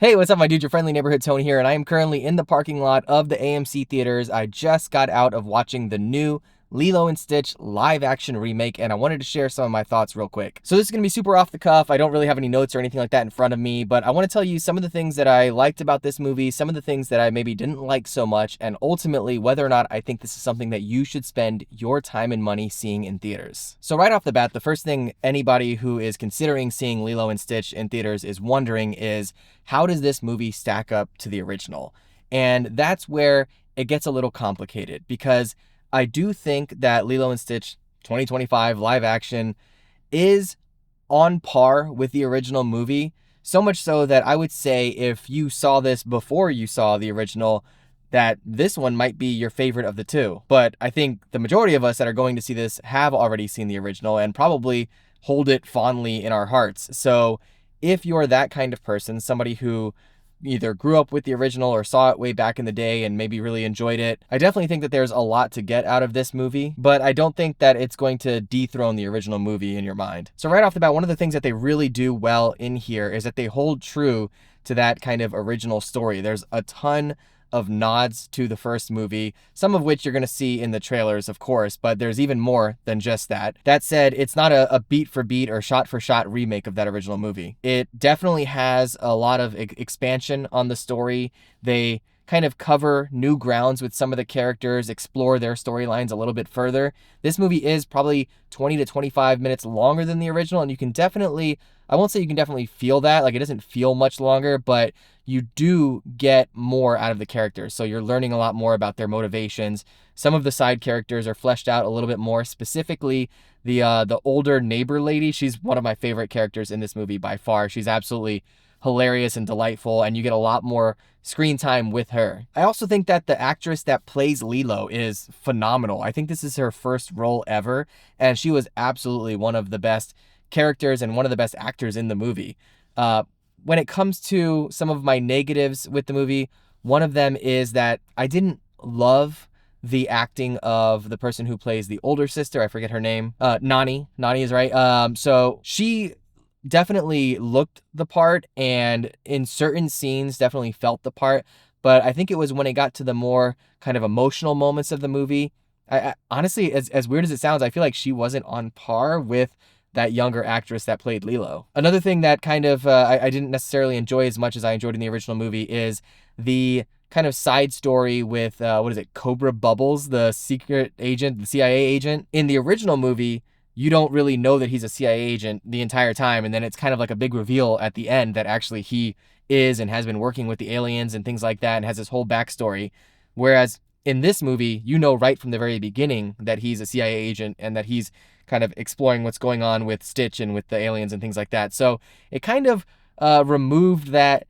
Hey, what's up, my dude? Your friendly neighborhood Tony here, and I am currently in the parking lot of the AMC theaters. I just got out of watching the new Lilo and Stitch live action remake, and I wanted to share some of my thoughts real quick. So this is going to be super off the cuff. I don't really have any notes or anything like that in front of me, but I want to tell you some of the things that I liked about this movie, some of the things that I maybe didn't like so much, and ultimately whether or not I think this is something that you should spend your time and money seeing in theaters. So right off the bat, the first thing anybody who is considering seeing Lilo and Stitch in theaters is wondering is, how does this movie stack up to the original? And that's where it gets a little complicated, because I do think that Lilo and Stitch 2025 live action is on par with the original movie. So much so that I would say if you saw this before you saw the original, that this one might be your favorite of the two. But I think the majority of us that are going to see this have already seen the original and probably hold it fondly in our hearts. So if you're that kind of person, somebody who either grew up with the original or saw it way back in the day and maybe really enjoyed it, I definitely think that there's a lot to get out of this movie, but I don't think that it's going to dethrone the original movie in your mind. So right off the bat, one of the things that they really do well in here is that they hold true to that kind of original story. There's a ton of nods to the first movie, some of which you're going to see in the trailers, of course, but there's even more than just that. That said, it's not a beat for beat or shot for shot remake of that original movie. It definitely has a lot of expansion on the story. They kind of cover new grounds with some of the characters, explore their storylines a little bit further. This movie is probably 20 to 25 minutes longer than the original, and you can definitely, I won't say you can definitely feel that, like it doesn't feel much longer, but you do get more out of the characters. So you're learning a lot more about their motivations. Some of the side characters are fleshed out a little bit more. Specifically, the older neighbor lady, she's one of my favorite characters in this movie by far. She's absolutely hilarious and delightful, and you get a lot more screen time with her. I also think that the actress that plays Lilo is phenomenal. I think this is her first role ever, and she was absolutely one of the best characters and one of the best actors in the movie. When it comes to some of my negatives with the movie, one of them is that I didn't love the acting of the person who plays the older sister. I forget her name. Nani. Nani is right. So she definitely looked the part, and in certain scenes definitely felt the part. But I think it was when it got to the more kind of emotional moments of the movie, I honestly, as weird as it sounds, I feel like she wasn't on par with that younger actress that played Lilo. Another thing that kind of I didn't necessarily enjoy as much as I enjoyed in the original movie is the kind of side story with, Cobra Bubbles, the secret agent, the CIA agent. In the original movie, you don't really know that he's a CIA agent the entire time, and then it's kind of like a big reveal at the end that actually he is and has been working with the aliens and things like that and has this whole backstory. Whereas in this movie, you know right from the very beginning that he's a CIA agent and that he's kind of exploring what's going on with Stitch and with the aliens and things like that. So it kind of removed that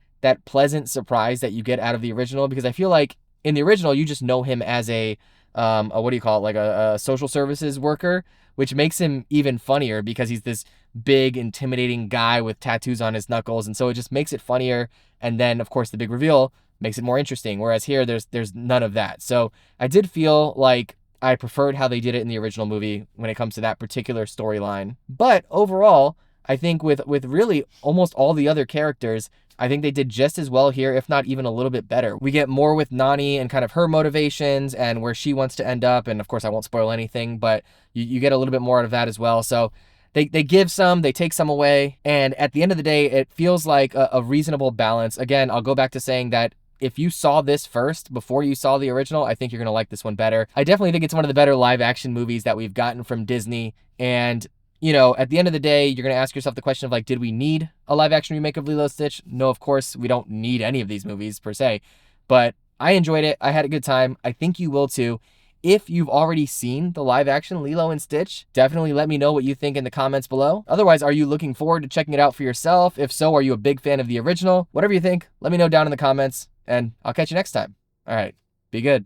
pleasant surprise that you get out of the original, because I feel like in the original you just know him as a what do you call it, like a social services worker, which makes him even funnier because he's this big, intimidating guy with tattoos on his knuckles, and so it just makes it funnier. And then, of course, the big reveal makes it more interesting. Whereas here, there's none of that. So I did feel like I preferred how they did it in the original movie when it comes to that particular storyline. But overall, I think with really almost all the other characters, I think they did just as well here, if not even a little bit better. We get more with Nani and kind of her motivations and where she wants to end up. And of course, I won't spoil anything, but you get a little bit more out of that as well. So they give some, they take some away. And at the end of the day, it feels like a reasonable balance. Again, I'll go back to saying that if you saw this first before you saw the original, I think you're going to like this one better. I definitely think it's one of the better live action movies that we've gotten from Disney. And, you know, at the end of the day, you're going to ask yourself the question of, like, did we need a live action remake of Lilo Stitch? No, of course, we don't need any of these movies per se. But I enjoyed it. I had a good time. I think you will too. If you've already seen the live action Lilo and Stitch, definitely let me know what you think in the comments below. Otherwise, are you looking forward to checking it out for yourself? If so, are you a big fan of the original? Whatever you think, let me know down in the comments, and I'll catch you next time. All right, be good.